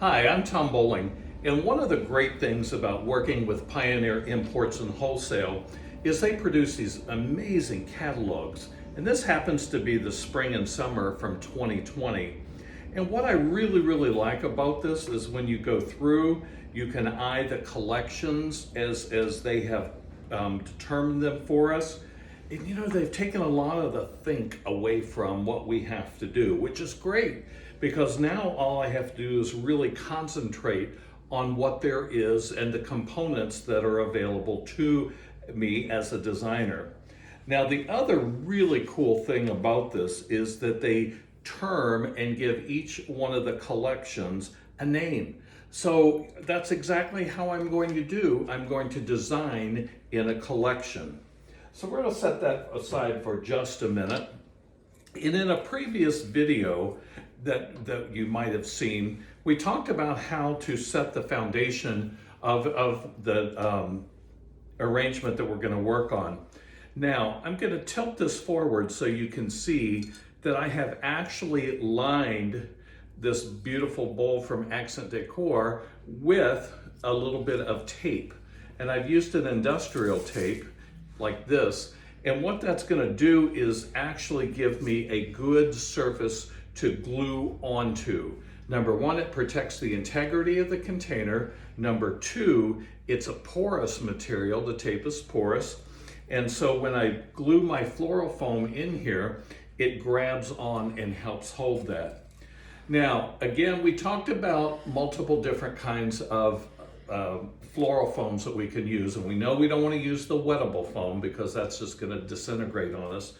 Hi, I'm Tom Bowling, and one of the great things about working with Pioneer Imports and Wholesale is they produce these amazing catalogs, and this happens to be the spring and summer from 2020. And what I really like about this is when you go through, you can eye the collections as they have determined them for us. And you know, they've taken a lot of the think away from what we have to do, which is great because now all I have to do is really concentrate on what there is and the components that are available to me as a designer. Now, the other really cool thing about this is that they term and give each one of the collections a name. So that's exactly how I'm going to do. I'm going to design in a collection. So we're going to set that aside for just a minute. And in a previous video that you might have seen, we talked about how to set the foundation of the arrangement that we're going to work on. Now, I'm going to tilt this forward so you can see that I have actually lined this beautiful bowl from Accent Decor with a little bit of tape. And I've used an industrial tape like this. And what that's going to do is actually give me a good surface to glue onto. Number one, it protects the integrity of the container. Number two, it's a porous material. The tape is porous. And so when I glue my floral foam in here, it grabs on and helps hold that. Now, again, we talked about multiple different kinds of floral foams that we can use, and we know we don't want to use the wettable foam because that's just going to disintegrate on us.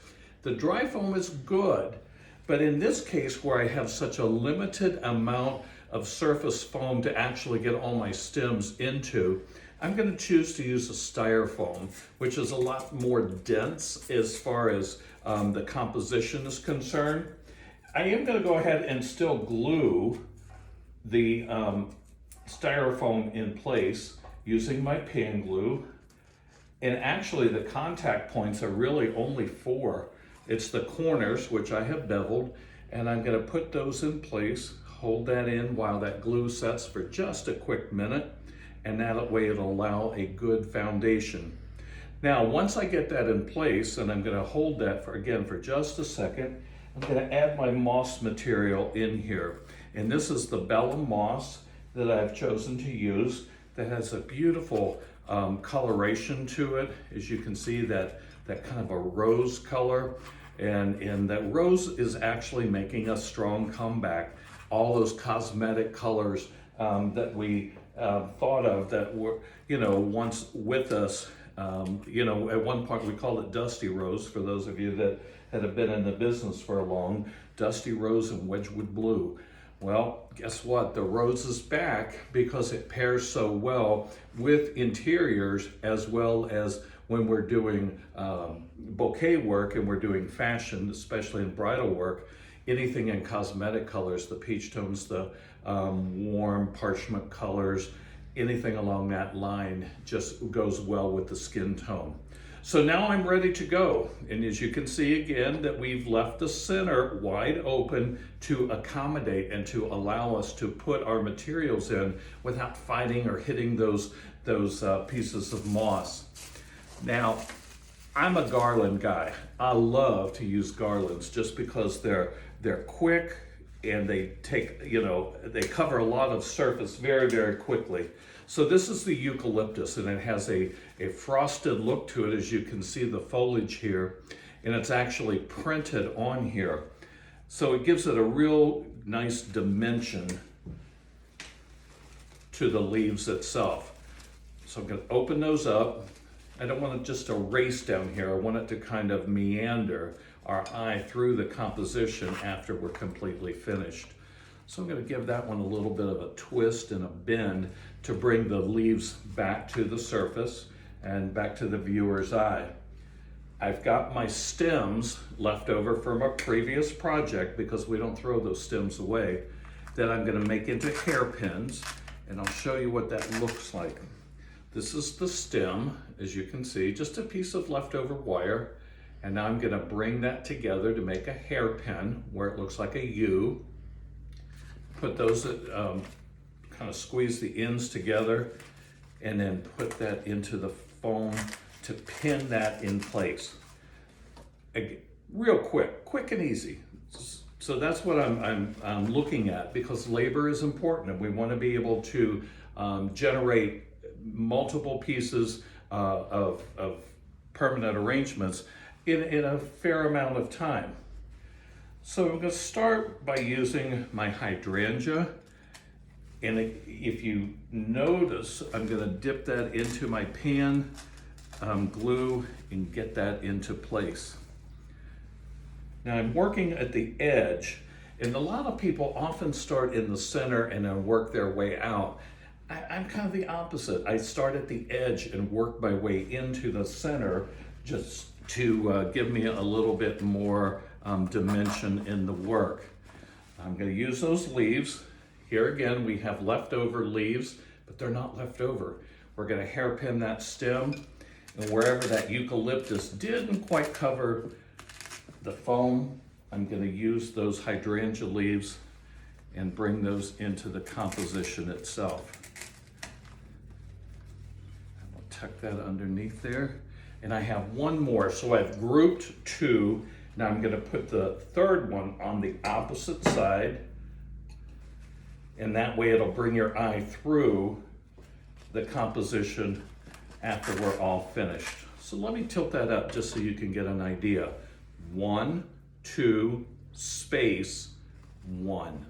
The dry foam is good, but in this case where I have such a limited amount of surface foam to actually get all my stems into, I'm going to choose to use a styrofoam, which is a lot more dense as far as the composition is concerned. I am going to go ahead and still glue the styrofoam in place using my pan glue. And actually the contact points are really only four. It's the corners, which I have beveled, and I'm going to put those in place, hold that in while that glue sets for just a quick minute, and that way it'll allow a good foundation. Now, once I get that in place, and I'm going to hold that for just a second, I'm going to add my moss material in here. And this is the Bellum moss that I've chosen to use that has a beautiful coloration to it. As you can see, that kind of a rose color. And that rose is actually making a strong comeback. All those cosmetic colors that we thought of that were, once with us. At one point we called it Dusty Rose, for those of you that have been in the business for long, Dusty Rose and Wedgwood Blue. Well, guess what? The rose is back because it pairs so well with interiors as well as when we're doing bouquet work and we're doing fashion, especially in bridal work. Anything in cosmetic colors, the peach tones, the warm parchment colors, anything along that line just goes well with the skin tone. So now I'm ready to go. And as you can see again, that we've left the center wide open to accommodate and to allow us to put our materials in without fighting or hitting those pieces of moss. Now, I'm a Garland guy. I love to use Garlands just because they're quick and they take, they cover a lot of surface very quickly. So this is the eucalyptus, and it has a frosted look to it, as you can see the foliage here, and it's actually printed on here. So it gives it a real nice dimension to the leaves itself. So I'm going to open those up. I don't want it just to race down here. I want it to kind of meander our eye through the composition after we're completely finished. So I'm going to give that one a little bit of a twist and a bend to bring the leaves back to the surface and back to the viewer's eye. I've got my stems left over from a previous project, because we don't throw those stems away, that I'm going to make into hairpins, and I'll show you what that looks like. This is the stem, as you can see, just a piece of leftover wire. And now I'm going to bring that together to make a hairpin where it looks like a U. Put those kind of squeeze the ends together and then put that into the foam to pin that in place. Real quick and easy. So that's what I'm looking at, because labor is important and we want to be able to generate multiple pieces of permanent arrangements in a fair amount of time. So I'm going to start by using my hydrangea, and if you notice, I'm going to dip that into my pan, glue, and get that into place. Now I'm working at the edge, and a lot of people often start in the center and then work their way out. I'm kind of the opposite. I start at the edge and work my way into the center, just to give me a little bit more dimension in the work. I'm going to use those leaves. Here again, we have leftover leaves, but they're not left over. We're going to hairpin that stem, and wherever that eucalyptus didn't quite cover the foam, I'm going to use those hydrangea leaves and bring those into the composition itself. I'll tuck that underneath there. And I have one more, so I've grouped two. Now I'm going to put the third one on the opposite side, and that way it'll bring your eye through the composition after we're all finished. So let me tilt that up just so you can get an idea. 1, 2, space, 1.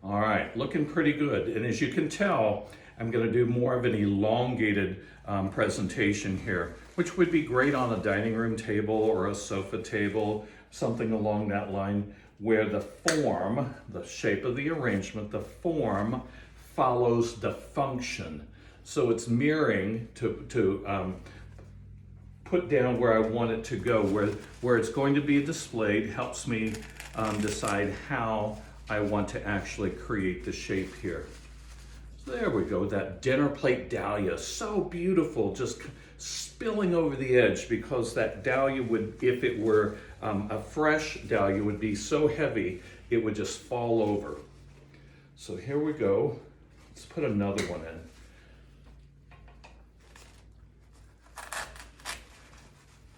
All right, looking pretty good. And as you can tell, I'm going to do more of an elongated presentation here, which would be great on a dining room table or a sofa table, something along that line, where the form, the shape of the arrangement, the form follows the function. So it's mirroring to put down where I want it to go, where it's going to be displayed, helps me decide how I want to actually create the shape here. So there we go, that dinner plate dahlia, so beautiful, just spilling over the edge, because that dahlia would, if it were a fresh dahlia, would be so heavy, it would just fall over. So here we go. Let's put another one in.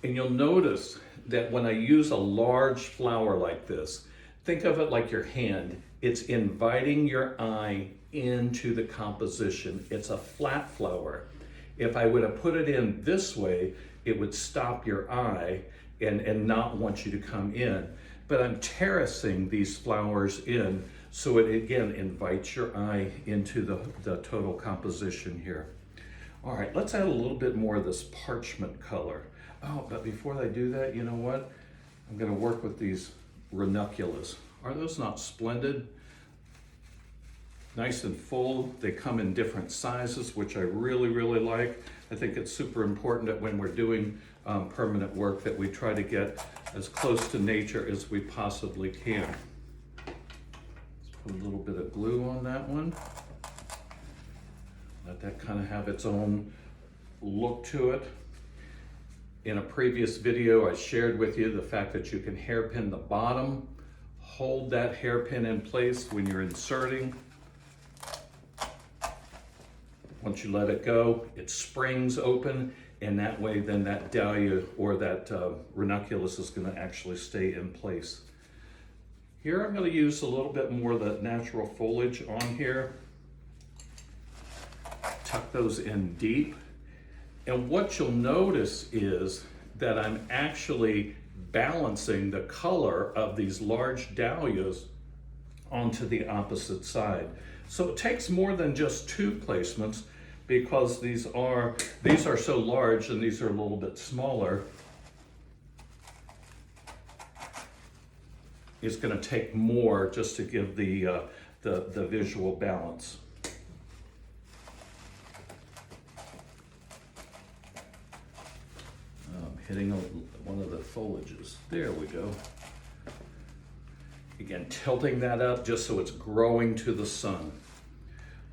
And you'll notice that when I use a large flower like this, think of it like your hand. It's inviting your eye into the composition. It's a flat flower. If I would have put it in this way, it would stop your eye and not want you to come in. But I'm terracing these flowers in, so it again invites your eye into the total composition here. All right, let's add a little bit more of this parchment color. Oh, but before I do that, you know what? I'm gonna work with these ranunculus. Are those not splendid? Nice and full. They come in different sizes, which I really, really like. I think it's super important that when we're doing permanent work that we try to get as close to nature as we possibly can. Let's put a little bit of glue on that one. Let that kind of have its own look to it. In a previous video, I shared with you the fact that you can hairpin the bottom, hold that hairpin in place when you're inserting. Once you let it go, it springs open, and that way then that dahlia or that ranunculus is going to actually stay in place. Here I'm going to use a little bit more of the natural foliage on here. Tuck those in deep. And what you'll notice is that I'm actually balancing the color of these large dahlias onto the opposite side. So it takes more than just 2 placements, because these are so large and these are a little bit smaller. It's going to take more just to give the visual balance. Hitting one of the foliages. There we go. Again, tilting that up just so it's growing to the sun.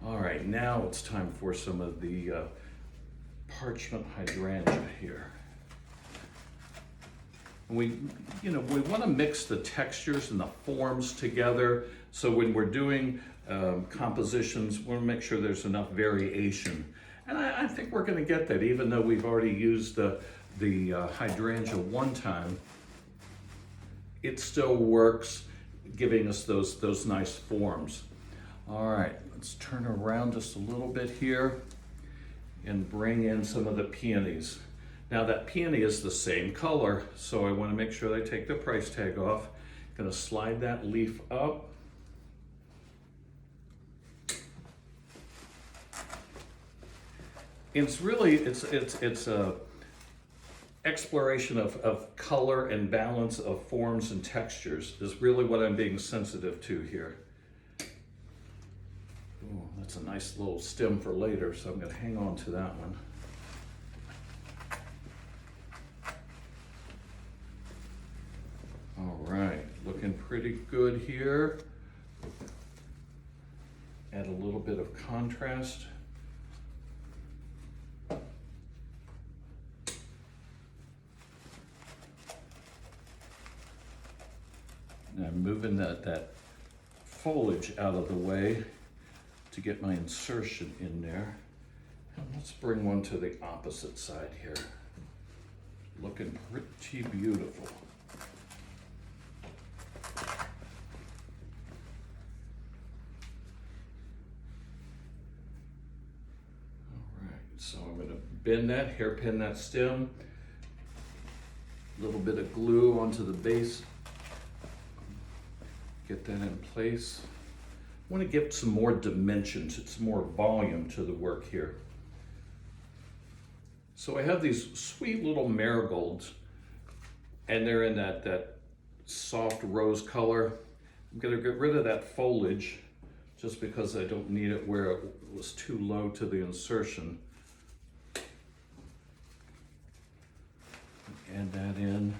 All right, now it's time for some of the parchment hydrangea here. We want to mix the textures and the forms together, so when we're doing compositions. We want to make sure there's enough variation. And I think we're going to get that, even though we've already used the hydrangea one time. It still works, giving us those nice forms. All right, let's turn around just a little bit here and bring in some of the peonies. Now that peony is the same color, so I want to make sure that I take the price tag off. Going to slide that leaf up. It's really, it's a exploration of color and balance of forms and textures is really what I'm being sensitive to here. Ooh, that's a nice little stem for later, so I'm going to hang on to that one. All right, looking pretty good here. Add a little bit of contrast. And I'm moving that foliage out of the way to get my insertion in there. And let's bring one to the opposite side here. Looking pretty beautiful. So I'm going to bend that, hairpin that stem, a little bit of glue onto the base, get that in place. I want to give some more dimensions, some more volume to the work here. So I have these sweet little marigolds, and they're in that soft rose color. I'm going to get rid of that foliage just because I don't need it where it was too low to the insertion. Add that in.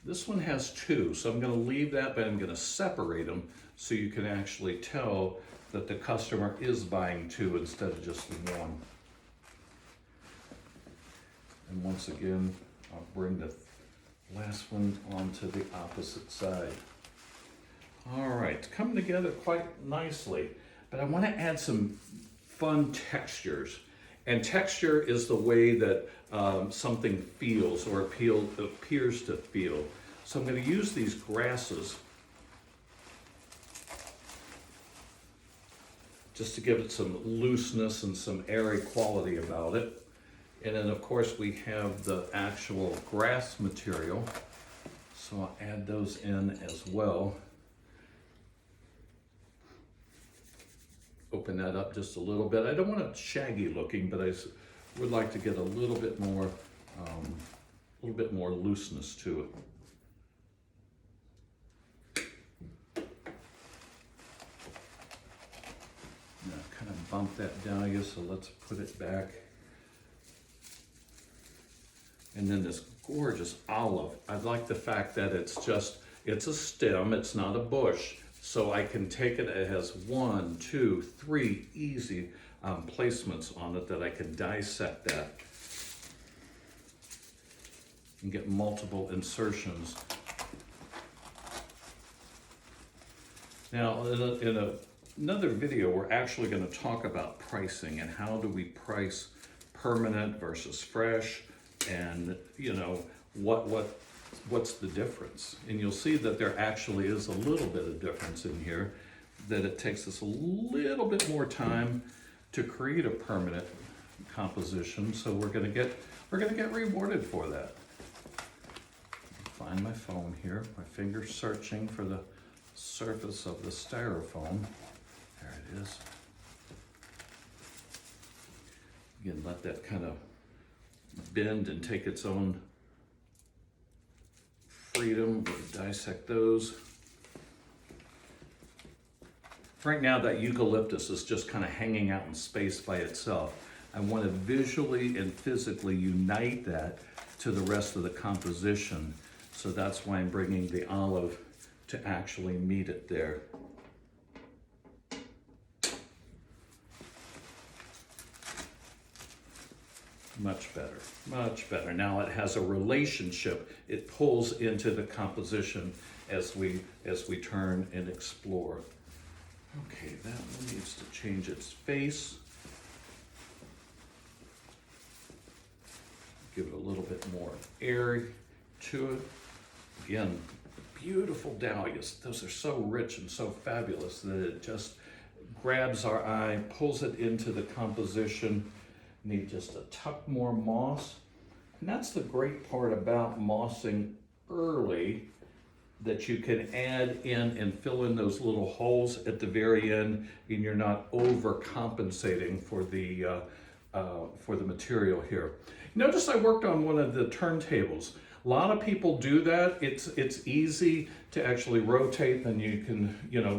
This one has two, so I'm going to leave that, but I'm going to separate them so you can actually tell that the customer is buying two instead of just one. And once again, I'll bring the last one onto the opposite side. All right, it's coming together quite nicely, but I want to add some fun textures. And texture is the way that something feels or appears to feel. So I'm going to use these grasses just to give it some looseness and some airy quality about it. And then of course we have the actual grass material. So I'll add those in as well. Open that up just a little bit. I don't want it shaggy looking, but I would like to get a little bit more looseness to it. Now kind of bump that Dahlia, so let's put it back. And then this gorgeous olive. I like the fact that it's a stem, it's not a bush. So I can take it, it has 1, 2, 3 easy placements on it that I can dissect that and get multiple insertions. Now in another video, we're actually going to talk about pricing and how do we price permanent versus fresh, and you know, what's the difference? And you'll see that there actually is a little bit of difference in here, that it takes us a little bit more time to create a permanent composition, so we're gonna get rewarded for that. Find my phone here, my finger's searching for the surface of the styrofoam. There it is. Again, let that kind of bend and take its own freedom. We'll dissect those. Right now that eucalyptus is just kind of hanging out in space by itself. I want to visually and physically unite that to the rest of the composition. So that's why I'm bringing the olive to actually meet it there. Much better, much better. Now it has a relationship. It pulls into the composition as we turn and explore. Okay, that one needs to change its face. Give it a little bit more air to it. Again, beautiful dahlias. Those are so rich and so fabulous that it just grabs our eye, pulls it into the composition. Need just a tuck more moss. And that's the great part about mossing early, that you can add in and fill in those little holes at the very end, and you're not overcompensating for the material here. Notice I worked on one of the turntables. A lot of people do that. It's easy to actually rotate, and you can,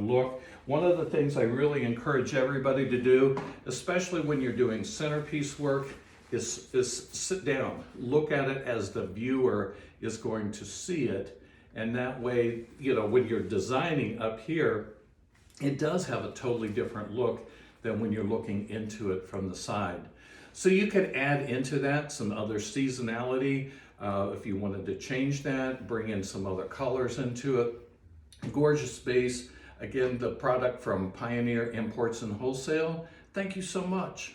look. One of the things I really encourage everybody to do, especially when you're doing centerpiece work, is sit down, look at it as the viewer is going to see it. And that way, when you're designing up here, it does have a totally different look than when you're looking into it from the side. So you could add into that some other seasonality if you wanted to change that, bring in some other colors into it. Gorgeous base. Again, the product from Pioneer Imports and Wholesale. Thank you so much.